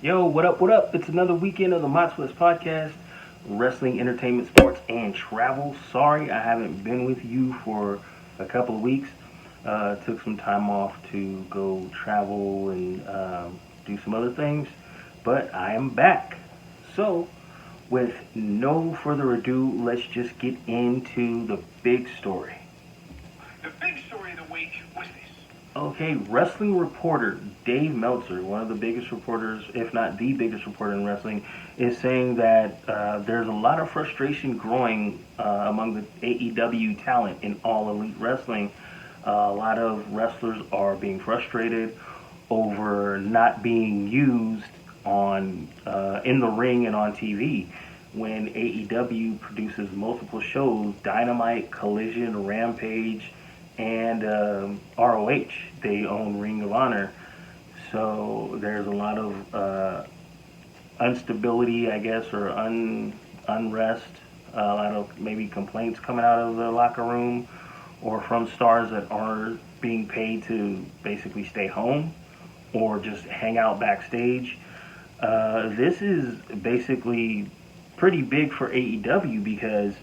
Yo, what up, what up? It's another weekend of the W.E.S.T podcast, wrestling, entertainment, sports, and travel. Sorry I haven't been with you for a couple of weeks. Took some time off to go travel and do some other things, but I am back. So, with no further ado, let's just get into the big story. The big story of the week was this. Okay, wrestling reporter Dave Meltzer, one of the biggest reporters, if not the biggest reporter in wrestling, is saying that there's a lot of frustration growing among the AEW talent in All Elite Wrestling. A lot of wrestlers are being frustrated over not being used on in the ring and on TV. When AEW produces multiple shows, Dynamite, Collision, Rampage, and ROH. They own Ring of Honor. So there's a lot of instability, I guess, or unrest, a lot of maybe complaints coming out of the locker room or from stars that are being paid to basically stay home or just hang out backstage. This is basically pretty big for AEW because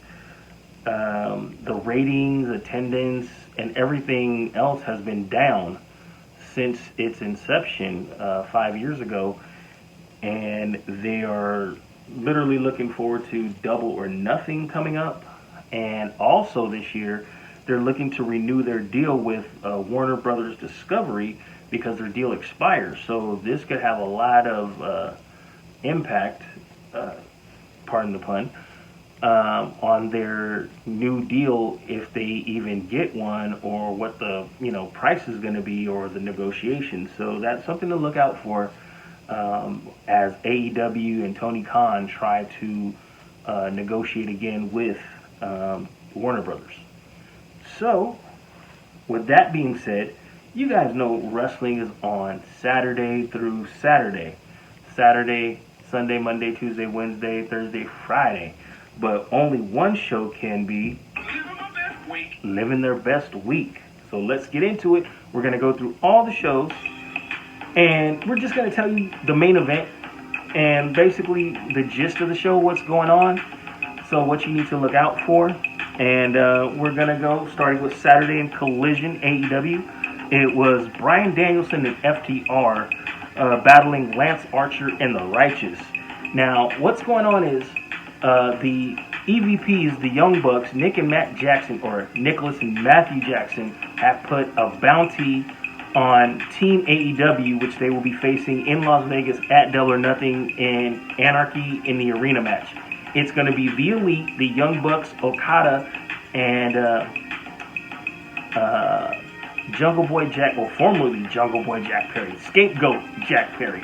the ratings, attendance, and everything else has been down since its inception 5 years ago, and they are literally looking forward to Double or Nothing coming up, and also this year they're looking to renew their deal with Warner Brothers Discovery because their deal expires. So this could have a lot of impact, uh, pardon the pun, on their new deal if they even get one, or what the price is going to be, or the negotiations. So that's something to look out for as AEW and Tony Khan try to negotiate again with Warner Brothers. So with that being said, you guys know wrestling is on Saturday through Saturday. Saturday, Sunday, Monday, Tuesday, Wednesday, Thursday, Friday. But only one show can be living their best week. So let's get into it. We're going to go through all the shows, and we're just going to tell you the main event and basically the gist of the show, what's going on, so what you need to look out for. And we're going to go starting with Saturday in Collision AEW. It was Bryan Danielson and FTR battling Lance Archer and the Righteous. Now, what's going on is the EVPs, the Young Bucks, Nick and Matt Jackson, or Nicholas and Matthew Jackson, have put a bounty on Team AEW, which they will be facing in Las Vegas at Double or Nothing in Anarchy in the Arena match. It's going to be the Elite, the Young Bucks, Okada, and Jungle Boy Jack, or formerly Jungle Boy Jack Perry, Scapegoat Jack Perry,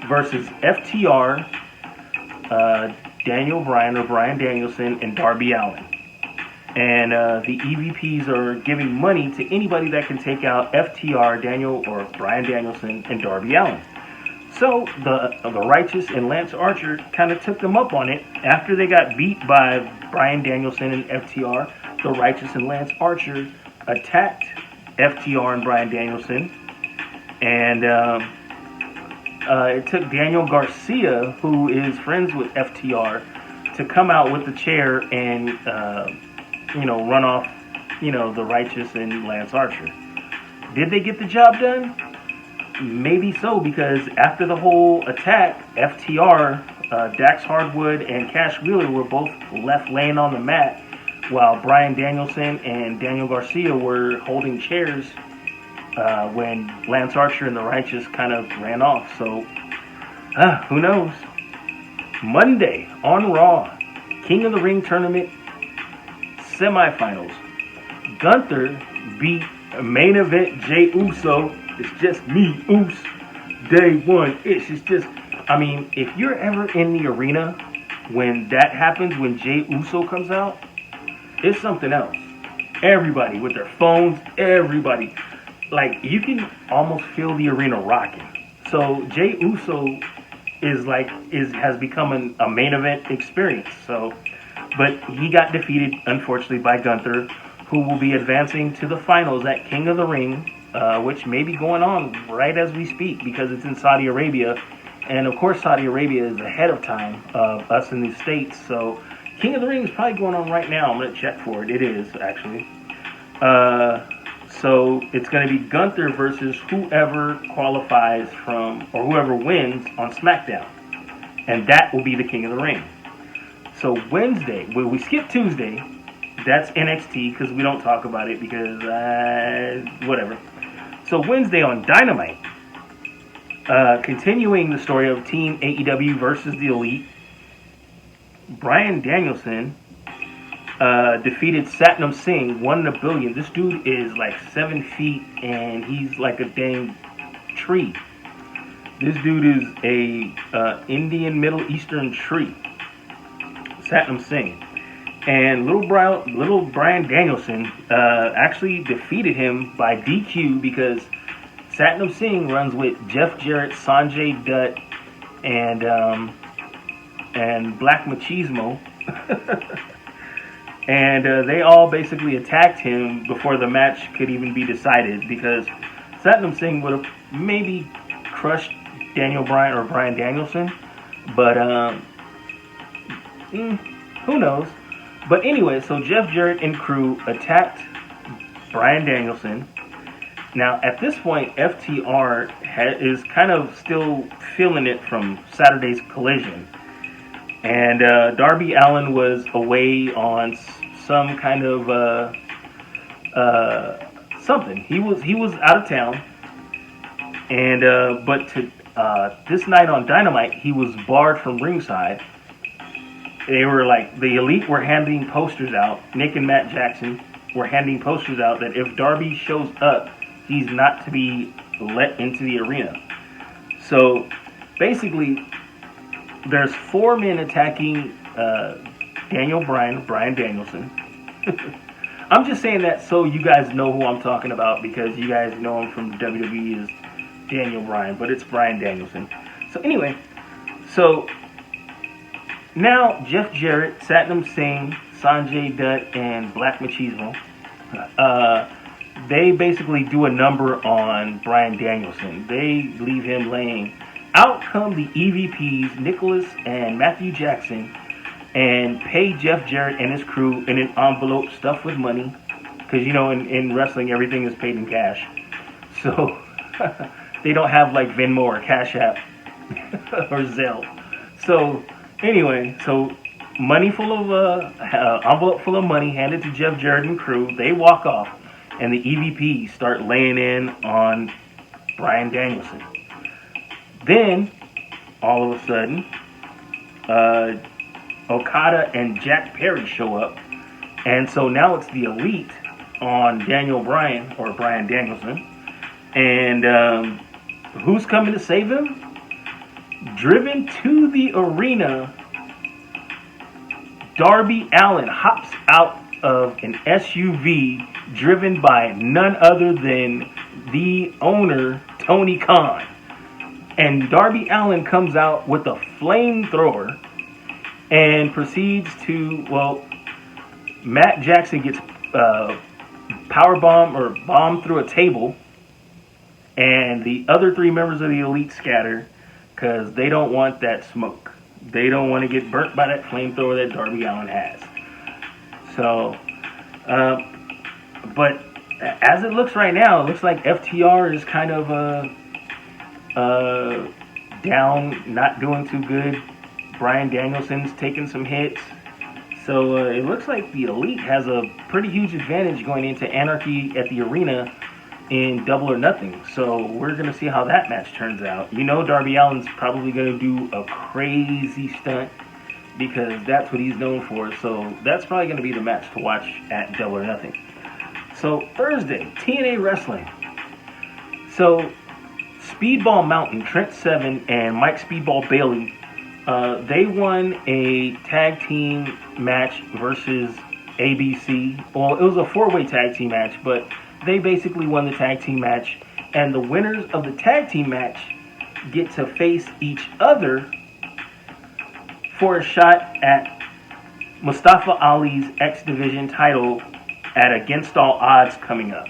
versus FTR, Daniel Bryan, or Bryan Danielson, and Darby Allin. And the EVPs are giving money to anybody that can take out FTR, Daniel, or Bryan Danielson, and Darby Allin. So the Righteous and Lance Archer kind of took them up on it after they got beat by Bryan Danielson and FTR. The Righteous and Lance Archer attacked FTR and Bryan Danielson, and it took Daniel Garcia, who is friends with FTR, to come out with the chair and run off the Righteous and Lance Archer. Did they get the job done? Maybe so, because after the whole attack, FTR, Dax Hardwood, and Cash Wheeler were both left laying on the mat, while Bryan Danielson and Daniel Garcia were holding chairs when Lance Archer and the Righteous kind of ran off. So, who knows? Monday on Raw, King of the Ring tournament semifinals. Gunther beat main event Jey Uso. It's just me, Oos. Day one. It's just, if you're ever in the arena when that happens, when Jey Uso comes out, it's something else. Everybody with their phones, everybody. Like, you can almost feel the arena rocking. So Jey Uso has become a main event experience. So, but he got defeated, unfortunately, by Gunther, who will be advancing to the finals at King of the Ring, which may be going on right as we speak because it's in Saudi Arabia, And of course, Saudi Arabia is ahead of time of us in the States. So King of the Ring is probably going on right now. I'm going to check for it. It is, actually. So it's going to be Gunther versus whoever qualifies from, or whoever wins on SmackDown. And that will be the King of the Ring. So Wednesday, well, we skip Tuesday. That's NXT because we don't talk about it because, whatever. So Wednesday on Dynamite, continuing the story of Team AEW versus the Elite, Bryan Danielson defeated Satnam Singh, won the billion. This dude is like 7 feet and he's like a dang tree. This dude is a Indian Middle Eastern tree. Satnam Singh. And little Bryan Danielson actually defeated him by DQ because Satnam Singh runs with Jeff Jarrett, Sanjay Dutt, and Black Machismo. And they all basically attacked him before the match could even be decided because Satnam Singh would have maybe crushed Daniel Bryan or Bryan Danielson, but who knows? But anyway, so Jeff Jarrett and crew attacked Bryan Danielson. Now, at this point, FTR is kind of still feeling it from Saturday's Collision. And Darby Allin was away on some kind of something. He was out of town. And but this night on Dynamite, he was barred from ringside. They were like, the Elite were handing posters out. Nick and Matt Jackson were handing posters out that if Darby shows up, he's not to be let into the arena. So basically, there's 4 men attacking Bryan Danielson. I'm just saying that so you guys know who I'm talking about because you guys know him from WWE as Daniel Bryan, but it's Bryan Danielson. So anyway, so now Jeff Jarrett, Satnam Singh, Sanjay Dutt, and Black Machismo, they basically do a number on Bryan Danielson. They leave him laying. Out come the EVPs, Nicholas and Matthew Jackson, and pay Jeff Jarrett and his crew in an envelope stuffed with money. Because, you know, in wrestling, everything is paid in cash. So they don't have like Venmo or Cash App or Zelle. So anyway, so money full of, envelope full of money handed to Jeff Jarrett and crew. They walk off, and the EVPs start laying in on Bryan Danielson. Then, all of a sudden, Okada and Jack Perry show up. And so now it's the Elite on Daniel Bryan, or Bryan Danielson. And who's coming to save him? Driven to the arena, Darby Allin hops out of an SUV driven by none other than the owner, Tony Khan. And Darby Allin comes out with a flamethrower and proceeds to, well, Matt Jackson gets powerbomb or bombed through a table, and the other 3 members of the Elite scatter because they don't want that smoke. They don't want to get burnt by that flamethrower that Darby Allin has. So, but as it looks right now, it looks like FTR is kind of down, not doing too good. Bryan Danielson's taking some hits. So it looks like the Elite has a pretty huge advantage going into Anarchy at the Arena in Double or Nothing. So we're going to see how that match turns out. You know Darby Allin's probably going to do a crazy stunt because that's what he's known for. So that's probably going to be the match to watch at Double or Nothing. So Thursday, TNA Wrestling. So Speedball Mountain, Trent Seven, and Mike Speedball Bailey, they won a tag team match versus ABC. Well, it was a 4-way tag team match, but they basically won the tag team match. And the winners of the tag team match get to face each other for a shot at Mustafa Ali's X Division title at Against All Odds coming up.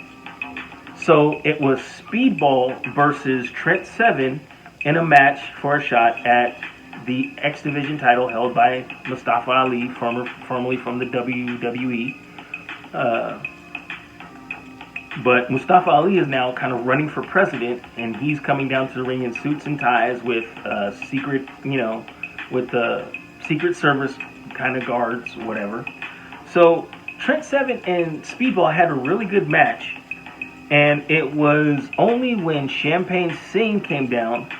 So it was Speedball versus Trent Seven in a match for a shot at the X Division title held by Mustafa Ali, formerly from the WWE. Uh, but Mustafa Ali is now kind of running for president, and he's coming down to the ring in suits and ties with secret, with Secret Service kind of guards, whatever. So Trent Seven and Speedball had a really good match, and it was only when Champagne Singh came down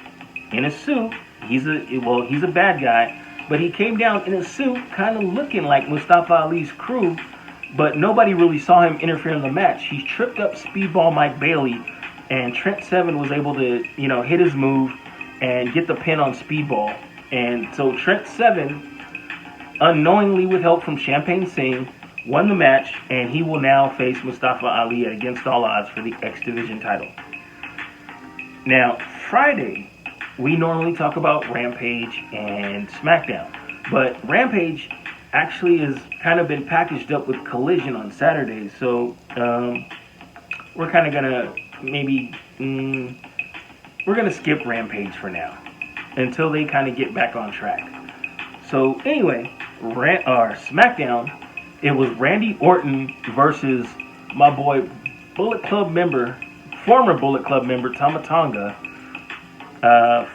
in a suit. He's a bad guy, but he came down in a suit, kind of looking like Mustafa Ali's crew. But nobody really saw him interfere in the match. He tripped up Speedball Mike Bailey, and Trent Seven was able to, hit his move and get the pin on Speedball. And so Trent Seven, unknowingly with help from Champagne Singh, won the match, and he will now face Mustafa Ali at Against All Odds for the X Division title. Now, Friday, we normally talk about Rampage and SmackDown, but Rampage actually has kind of been packaged up with Collision on Saturday, so we're kind of gonna we're gonna skip Rampage for now until they kind of get back on track. So anyway, SmackDown, it was Randy Orton versus my boy Bullet Club member, former Bullet Club member Tama Tonga,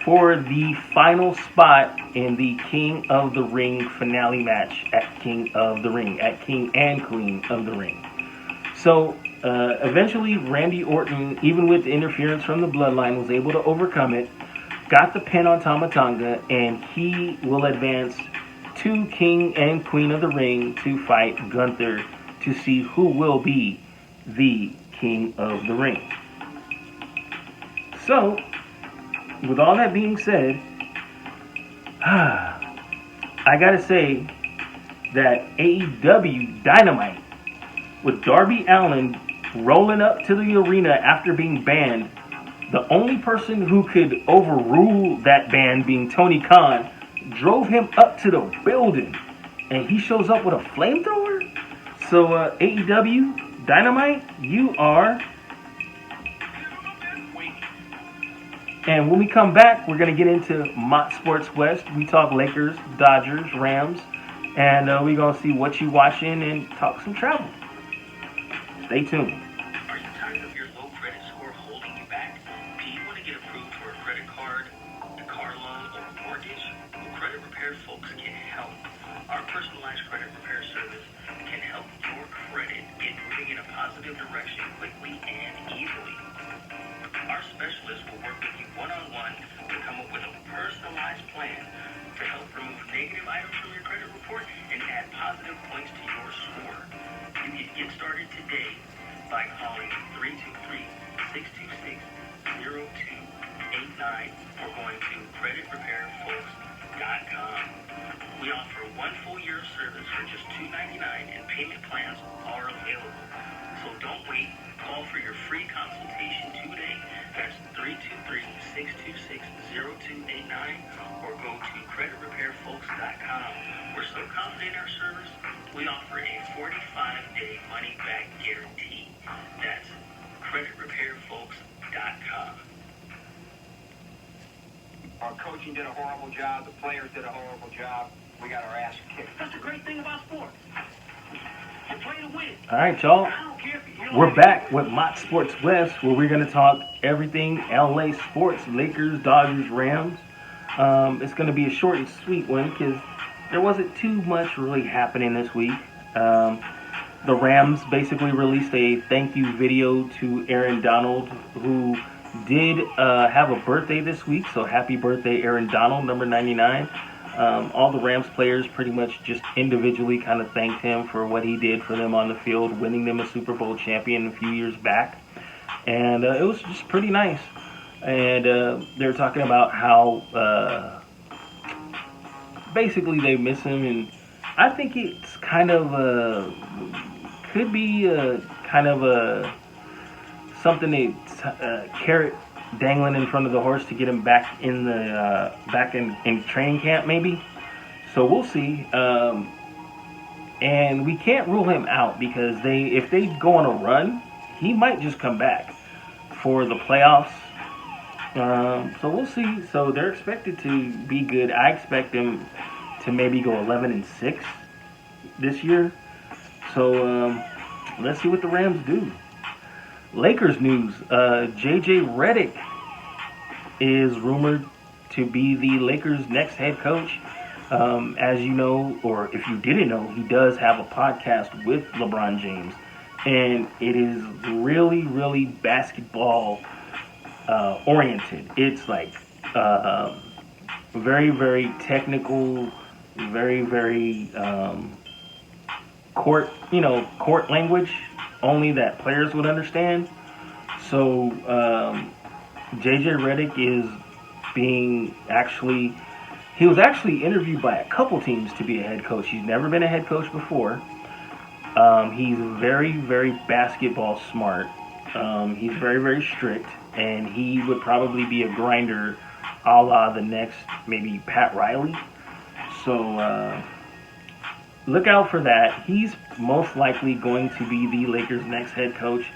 for the final spot in the King of the Ring finale match at King and Queen of the Ring. So eventually Randy Orton, even with the interference from the Bloodline, was able to overcome it, got the pin on Tama Tonga, and he will advance to King and Queen of the Ring to fight Gunther to see who will be the King of the Ring. So, with all that being said, I gotta say that AEW Dynamite, with Darby Allin rolling up to the arena after being banned, the only person who could overrule that ban being Tony Khan, drove him up to the building, and he shows up with a flamethrower? So AEW Dynamite, you are. And when we come back, we're going to get into Mott Sports West. We talk Lakers, Dodgers, Rams, and we're going to see what you watching and talk some travel. Stay tuned. Are you tired of your low credit score holding you back? Do you want to get approved for a credit card, a car loan, or a mortgage? Well, Credit Repair folks can help. Our personalized credit repair service can help your credit get moving in a positive direction quickly and easily. Our specialists will work with you one-on-one to come up with a personalized plan to help remove negative items from your credit report and add positive points to your score. You can get started today by calling 323-626-0289 or going to creditrepairfolks.com. We offer 1 full year of service for just $2.99, and payment plans are available. So don't wait. Call for your free consultation today. That's 323-626-0289 or go to creditrepairfolks.com. We're so confident in our service, we offer a 45-day money-back guarantee. That's creditrepairfolks.com. Our coaching did a horrible job. The players did a horrible job. We got our ass kicked. That's the great thing about sports. You play to win. All right, y'all. We're back with Mott Sports West, where we're going to talk everything LA sports, Lakers, Dodgers, Rams. It's going to be a short and sweet one because there wasn't too much really happening this week. The Rams basically released a thank you video to Aaron Donald, who did have a birthday this week. So happy birthday, Aaron Donald, number 99. All the Rams players pretty much just individually kind of thanked him for what he did for them on the field, winning them a Super Bowl champion a few years back. And it was just pretty nice. And they were talking about how basically they miss him. And I think it's kind of could be kind of something they carrot dangling in front of the horse to get him back in the in training camp, maybe. So we'll see. And we can't rule him out because if they go on a run, he might just come back for the playoffs So we'll see. So they're expected to be good. I expect them to maybe go 11-6 this year. So let's see what the Rams do. Lakers news: JJ Redick is rumored to be the Lakers' next head coach. As you know, or if you didn't know, he does have a podcast with LeBron James, and it is really, really basketball oriented. It's like very, very technical, very, very court language only that players would understand. So JJ Redick is being actually he was actually interviewed by a couple teams to be a head coach. He's never been a head coach before. He's very, very basketball smart. He's very, very strict, and he would probably be a grinder, a la the next maybe Pat Riley. So look out for that. He's most likely going to be the Lakers' next head coach.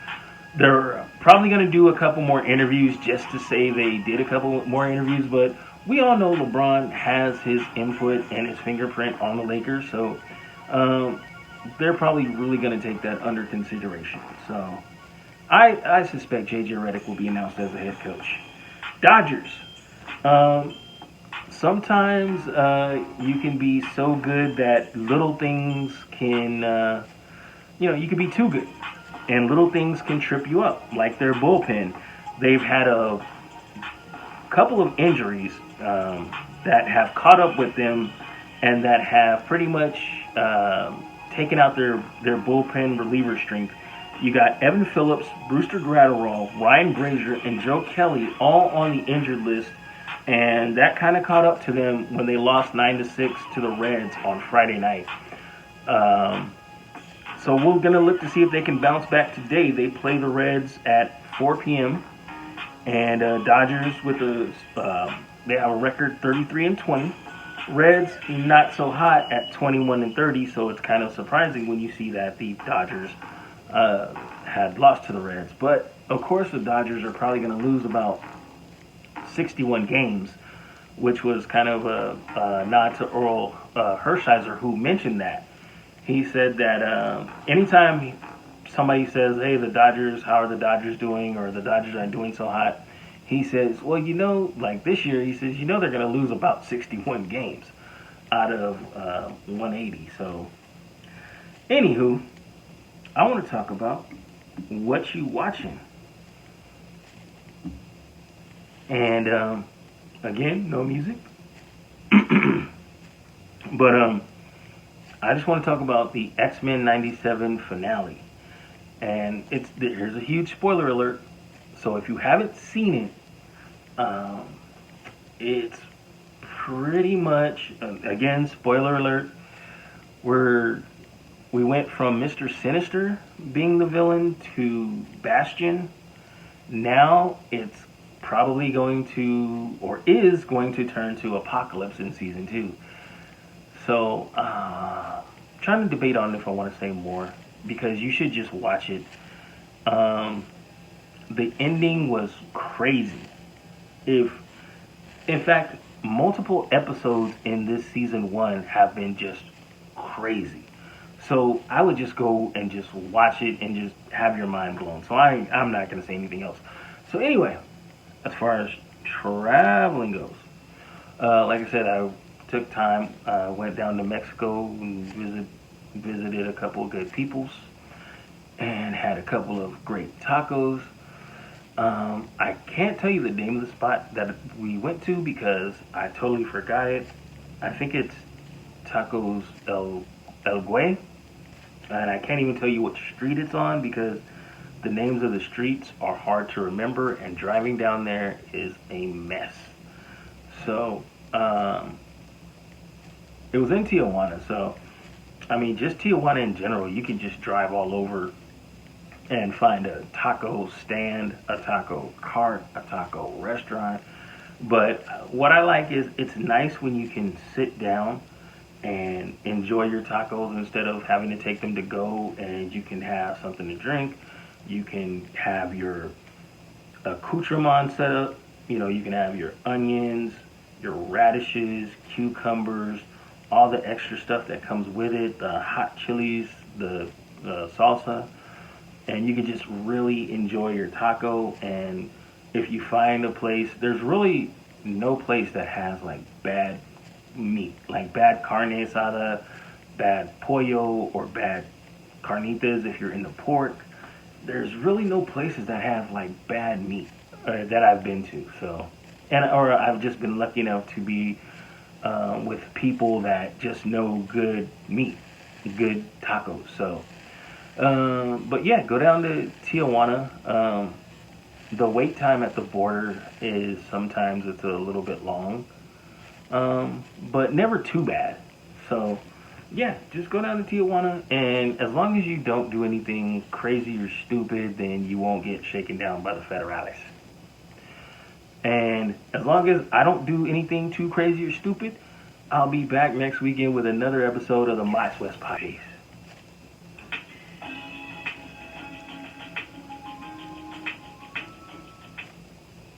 They're probably going to do a couple more interviews just to say they did a couple more interviews, but we all know LeBron has his input and his fingerprint on the Lakers, so they're probably really going to take that under consideration. So I suspect JJ Redick will be announced as a head coach. Dodgers. Um, Sometimes you can be so good that little things can, you can be too good. And little things can trip you up, like their bullpen. They've had a couple of injuries that have caught up with them and that have pretty much taken out their bullpen reliever strength. You got Evan Phillips, Brewster Gratterall, Ryan Brazier, and Joe Kelly all on the injured list, and that kind of caught up to them when they lost 9-6 to the Reds on Friday night. Um, so we're gonna look to see if they can bounce back today. They play the Reds at 4 p.m. and Dodgers with they have a record 33-20. Reds not so hot at 21-30, so it's kind of surprising when you see that the Dodgers had lost to the Reds. But of course, the Dodgers are probably going to lose about 61 games, which was kind of a nod to Earl Hershiser, who mentioned that. He said that anytime somebody says, "Hey, the Dodgers, how are the Dodgers doing?" or "The Dodgers aren't doing so hot," he says, "Well, like this year," he says, "they're going to lose about 61 games out of 180." So, anywho, I want to talk about what you watching. And again, no music, but I just want to talk about the X-Men '97 finale. And here's a huge spoiler alert. So if you haven't seen it, it's pretty much again spoiler alert. We went from Mr. Sinister being the villain to Bastion. Now it's probably going to, or is going to, turn to Apocalypse in season 2. So, trying to debate on if I want to say more, because you should just watch it. The ending was crazy. If, in fact, multiple episodes in this season 1 have been just crazy. So I would just go and just watch it and just have your mind blown. So I'm not going to say anything else. So anyway, as far as traveling goes, like I said, I took time, went down to Mexico and visited a couple of good peoples and had a couple of great tacos. I can't tell you the name of the spot that we went to because I totally forgot it. I think it's Tacos El Güey, and I can't even tell you what street it's on because the names of the streets are hard to remember, and driving down there is a mess. So, it was in Tijuana, so, I mean, just Tijuana in general, you can just drive all over and find a taco stand, a taco cart, a taco restaurant. But what I like is it's nice when you can sit down and enjoy your tacos instead of having to take them to go, and you can have something to drink. You can have your accoutrement set up You can have your onions, your radishes, cucumbers, all the extra stuff that comes with it, the hot chilies, the salsa, and you can just really enjoy your taco. And if you find a place, there's really no place that has like bad meat, like bad carne asada, bad pollo, or bad carnitas if you're into pork. There's really no places that have like bad meat that I've been to. So, and or I've just been lucky enough to be with people that just know good meat, good tacos. So, but yeah, go down to Tijuana. The wait time at the border is sometimes it's a little bit long, but never too bad. So, yeah, just go down to Tijuana, and as long as you don't do anything crazy or stupid, then you won't get shaken down by the federales. And as long as I don't do anything too crazy or stupid, I'll be back next weekend with another episode of the W.E.S.T podcast.